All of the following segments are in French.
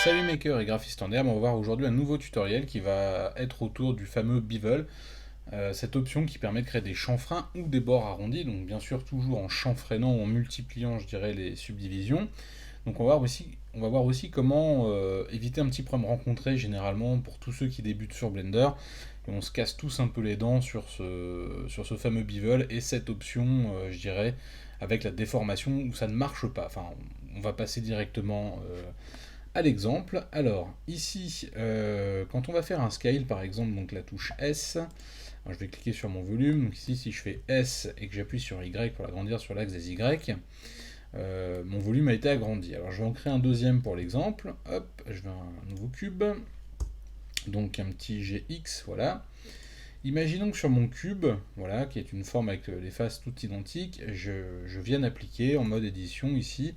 Salut maker et graphiste en herbe, on va voir aujourd'hui un nouveau tutoriel qui va être autour du fameux bevel, cette option qui permet de créer des chanfreins ou des bords arrondis, donc bien sûr toujours en chanfreinant ou en multipliant je dirais les subdivisions. Donc on va voir aussi comment éviter un petit problème rencontré généralement pour tous ceux qui débutent sur Blender, et on se casse tous un peu les dents sur ce fameux bevel et cette option je dirais avec la déformation où ça ne marche pas. Enfin on va passer directement à l'exemple. Alors, ici, quand on va faire un scale, par exemple, donc la touche S, alors je vais cliquer sur mon volume. Donc ici, si je fais S et que j'appuie sur Y pour l'agrandir sur l'axe des Y, mon volume a été agrandi. Alors, je vais en créer un deuxième pour l'exemple. Hop, je vais un nouveau cube. Donc un petit GX, voilà. Imaginons que sur mon cube, voilà, qui est une forme avec les faces toutes identiques, je vienne appliquer en mode édition ici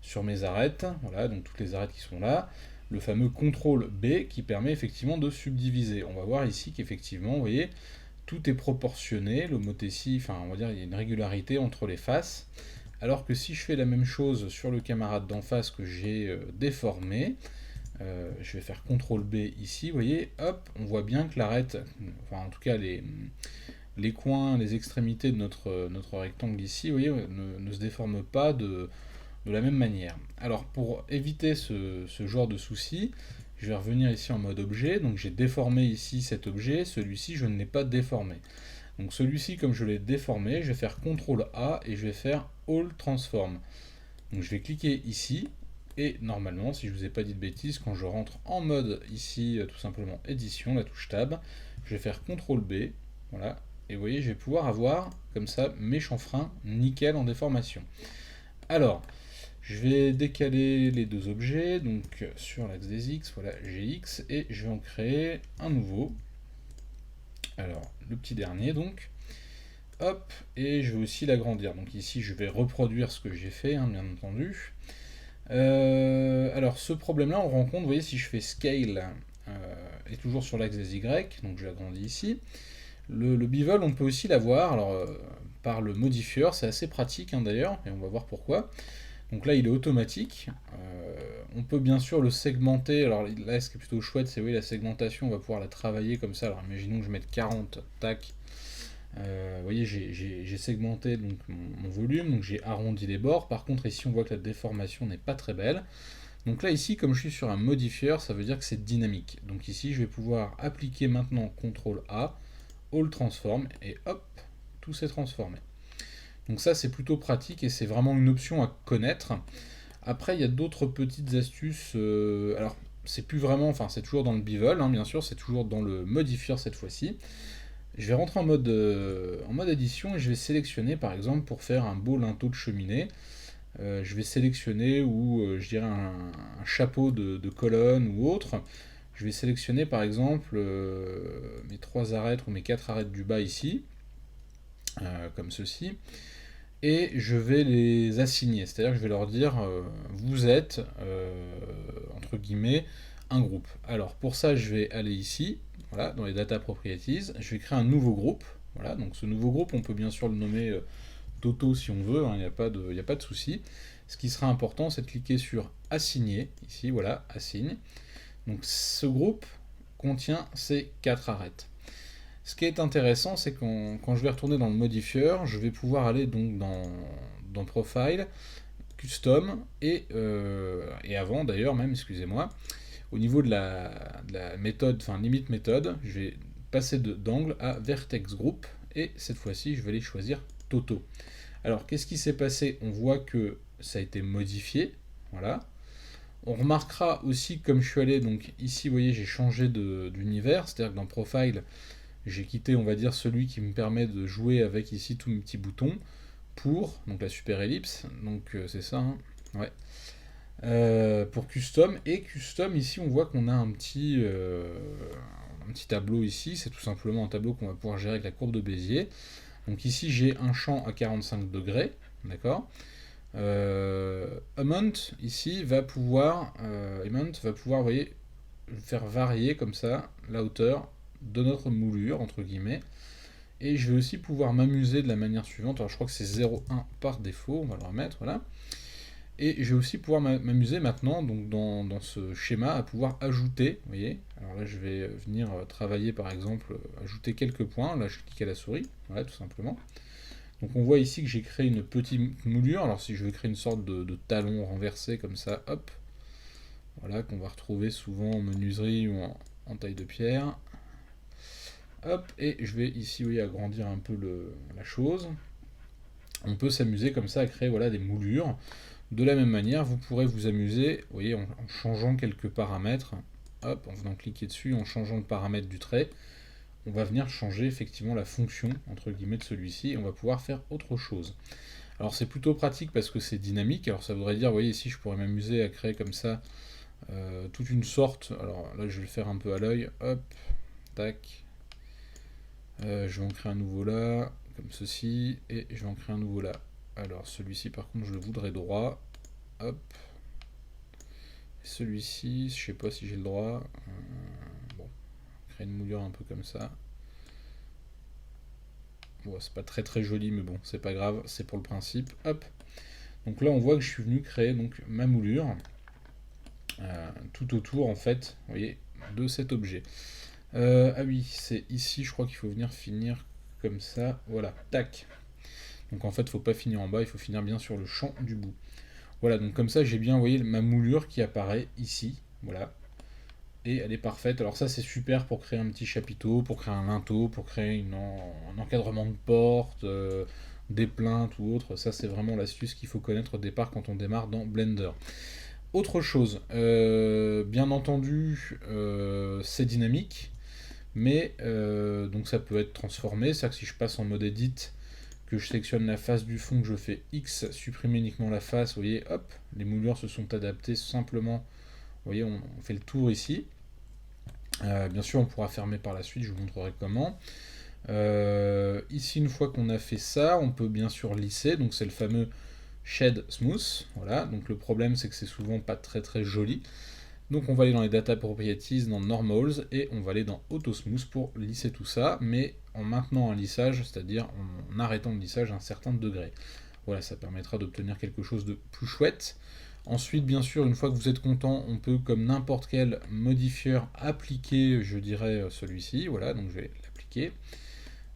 sur mes arêtes, voilà, donc toutes les arêtes qui sont là, le fameux CTRL B qui permet effectivement de subdiviser. On va voir ici qu'effectivement, vous voyez, tout est proportionné, l'homothétie, enfin on va dire il y a une régularité entre les faces, alors que si je fais la même chose sur le camarade d'en face que j'ai déformé, je vais faire CTRL B ici, vous voyez, hop, on voit bien que l'arête, enfin en tout cas les coins, les extrémités de notre rectangle ici, vous voyez, ne se déforment pas de la même manière. Alors pour éviter ce genre de souci, je vais revenir ici en mode objet, donc j'ai déformé ici cet objet, celui-ci je ne l'ai pas déformé. Donc celui-ci comme je l'ai déformé, je vais faire CTRL A et je vais faire All Transform. Donc je vais cliquer ici, et normalement, si je ne vous ai pas dit de bêtises, quand je rentre en mode ici, tout simplement édition, la touche tab, je vais faire CTRL B, voilà, et vous voyez, je vais pouvoir avoir comme ça mes chanfreins nickel en déformation. Alors, je vais décaler les deux objets, donc sur l'axe des X, voilà GX, et je vais en créer un nouveau. Alors, le petit dernier donc. Hop, et je vais aussi l'agrandir. Donc ici, je vais reproduire ce que j'ai fait, hein, bien entendu. Alors, ce problème-là, on rencontre, vous voyez, si je fais scale, et toujours sur l'axe des Y, donc je l'agrandis ici. Le bevel, on peut aussi l'avoir, alors par le modifieur, c'est assez pratique hein, d'ailleurs, et on va voir pourquoi. Donc là, il est automatique. On peut bien sûr le segmenter. Alors là, ce qui est plutôt chouette, c'est oui, la segmentation, on va pouvoir la travailler comme ça. Alors imaginons que je mette 40, tac. Vous voyez, j'ai segmenté donc, mon volume, donc j'ai arrondi les bords. Par contre, ici, on voit que la déformation n'est pas très belle. Donc là, ici, comme je suis sur un modifieur, ça veut dire que c'est dynamique. Donc ici, je vais pouvoir appliquer maintenant CTRL A, All Transform, et hop, tout s'est transformé. Donc ça, c'est plutôt pratique et c'est vraiment une option à connaître. Après, il y a d'autres petites astuces. Alors, c'est plus vraiment, enfin, c'est toujours dans le bevel, hein, bien sûr, c'est toujours dans le modifier cette fois-ci. Je vais rentrer en mode édition et je vais sélectionner, par exemple, pour faire un beau linteau de cheminée. Je vais sélectionner ou je dirais un chapeau de colonne ou autre. Je vais sélectionner, par exemple, mes 3 arêtes ou mes 4 arêtes du bas ici, comme ceci. Et je vais les assigner, c'est-à-dire que je vais leur dire vous êtes entre guillemets un groupe. Alors pour ça je vais aller ici, voilà, dans les data properties, je vais créer un nouveau groupe. Voilà, donc ce nouveau groupe on peut bien sûr le nommer Toto si on veut, il n'y a pas de souci. Ce qui sera important c'est de cliquer sur assigner, ici voilà, assigne. Donc ce groupe contient ces 4 arêtes. Ce qui est intéressant, c'est que quand je vais retourner dans le modifieur, je vais pouvoir aller donc dans Profile, Custom, et avant d'ailleurs même, excusez-moi, au niveau de la méthode, enfin limite méthode, je vais passer d'angle à Vertex Group, et cette fois-ci, je vais aller choisir Toto. Alors, qu'est-ce qui s'est passé? On voit que ça a été modifié, voilà. On remarquera aussi, comme je suis allé, donc ici, vous voyez, j'ai changé d'univers, c'est-à-dire que dans Profile, j'ai quitté, on va dire, celui qui me permet de jouer avec ici tous mes petits boutons pour, donc la super ellipse, donc c'est ça, hein, ouais, pour custom, et custom, ici on voit qu'on a un petit tableau ici, c'est tout simplement un tableau qu'on va pouvoir gérer avec la courbe de Bézier. Donc ici j'ai un champ à 45 degrés, d'accord. Amount ici va pouvoir, vous voyez, faire varier comme ça la hauteur de notre moulure, entre guillemets. Et je vais aussi pouvoir m'amuser de la manière suivante. Alors je crois que c'est 0,1 par défaut, on va le remettre, voilà. Et je vais aussi pouvoir m'amuser maintenant, donc dans ce schéma, à pouvoir ajouter, vous voyez. Alors là, je vais venir travailler, par exemple, ajouter quelques points. Là, je clique à la souris, voilà, tout simplement. Donc on voit ici que j'ai créé une petite moulure. Alors si je veux créer une sorte de talon renversé comme ça, hop, voilà, qu'on va retrouver souvent en menuiserie ou en taille de pierre. Hop, et je vais ici, vous voyez, agrandir un peu la chose. On peut s'amuser comme ça à créer, voilà, des moulures. De la même manière, vous pourrez vous amuser, vous voyez, en changeant quelques paramètres. Hop, en venant cliquer dessus, en changeant le paramètre du trait, on va venir changer effectivement la fonction, entre guillemets, de celui-ci, et on va pouvoir faire autre chose. Alors c'est plutôt pratique parce que c'est dynamique, alors ça voudrait dire, vous voyez ici, je pourrais m'amuser à créer comme ça toute une sorte, alors là je vais le faire un peu à l'œil, hop, tac, je vais en créer un nouveau là, comme ceci, et je vais en créer un nouveau là. Alors celui-ci par contre je le voudrais droit, hop, celui-ci, je sais pas si j'ai le droit, bon, créer une moulure un peu comme ça. Bon, c'est pas très très joli, mais bon, c'est pas grave, c'est pour le principe. Hop. Donc là, on voit que je suis venu créer donc ma moulure tout autour, en fait, vous voyez, de cet objet. Ah oui, c'est ici, je crois qu'il faut venir finir comme ça. Voilà, tac. Donc en fait, il ne faut pas finir en bas, il faut finir bien sur le champ du bout. Voilà, donc comme ça, j'ai bien, vous voyez, ma moulure qui apparaît ici. Voilà. Et elle est parfaite. Alors ça c'est super pour créer un petit chapiteau, pour créer un linteau, pour créer un encadrement de porte, des plaintes ou autre. Ça c'est vraiment l'astuce qu'il faut connaître au départ quand on démarre dans Blender. Autre chose, bien entendu c'est dynamique, mais donc ça peut être transformé. C'est-à-dire que si je passe en mode edit, que je sélectionne la face du fond, que je fais X, supprimer uniquement la face, vous voyez, hop, les moulures se sont adaptées simplement. Vous voyez, on fait le tour ici. Bien sûr, on pourra fermer par la suite, je vous montrerai comment. Ici, une fois qu'on a fait ça, on peut bien sûr lisser, donc c'est le fameux Shed Smooth. Voilà, donc le problème c'est que c'est souvent pas très très joli. Donc on va aller dans les Data Properties, dans Normals, et on va aller dans Auto Smooth pour lisser tout ça, mais en maintenant un lissage, c'est-à-dire en arrêtant le lissage à un certain degré. Voilà, ça permettra d'obtenir quelque chose de plus chouette. Ensuite, bien sûr, une fois que vous êtes content, on peut, comme n'importe quel modifieur, appliquer, je dirais, celui-ci. Voilà, donc je vais l'appliquer.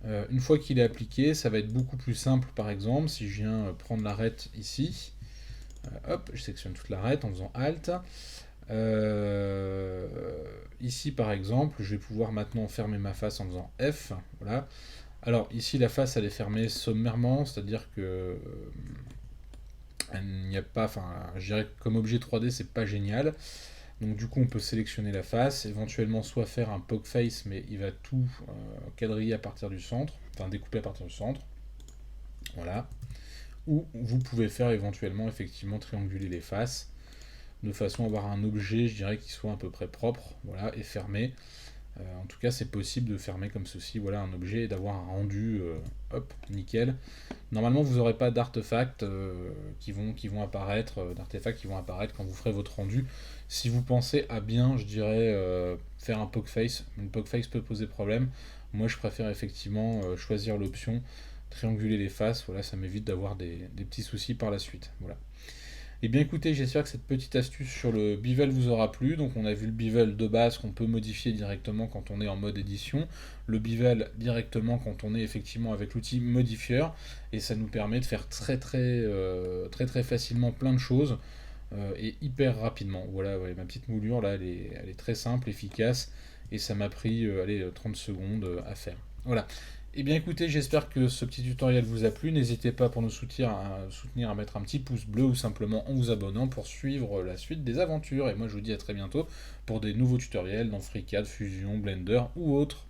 Une fois qu'il est appliqué, ça va être beaucoup plus simple, par exemple, si je viens prendre l'arête ici. Hop, je sélectionne toute l'arête en faisant Alt. Ici, par exemple, je vais pouvoir maintenant fermer ma face en faisant F. Voilà. Alors, ici, la face, elle est fermée sommairement, c'est-à-dire que il n'y a pas, enfin, je dirais que comme objet 3D, c'est pas génial. Donc du coup, on peut sélectionner la face, éventuellement soit faire un poke face, mais il va tout quadriller à partir du centre, enfin découper à partir du centre. Voilà. Ou vous pouvez faire éventuellement effectivement trianguler les faces de façon à avoir un objet, je dirais, qui soit à peu près propre, voilà, et fermé. En tout cas, c'est possible de fermer comme ceci, voilà, un objet et d'avoir un rendu, hop, nickel. Normalement, vous n'aurez pas d'artefacts qui vont apparaître, d'artefacts qui vont apparaître quand vous ferez votre rendu. Si vous pensez à bien, je dirais, faire un poke face, une poke face peut poser problème. Moi, je préfère effectivement choisir l'option trianguler les faces. Voilà, ça m'évite d'avoir des petits soucis par la suite. Voilà. Et bien écoutez, j'espère que cette petite astuce sur le bevel vous aura plu. Donc on a vu le bevel de base qu'on peut modifier directement quand on est en mode édition, le bevel directement quand on est effectivement avec l'outil modifieur, et ça nous permet de faire très facilement plein de choses et hyper rapidement. Voilà, ouais, ma petite moulure là, elle est très simple, efficace, et ça m'a pris allez, 30 secondes à faire. Voilà. Eh bien écoutez, j'espère que ce petit tutoriel vous a plu. N'hésitez pas pour nous soutenir à mettre un petit pouce bleu ou simplement en vous abonnant pour suivre la suite des aventures. Et moi je vous dis à très bientôt pour des nouveaux tutoriels dans FreeCAD, Fusion, Blender ou autres.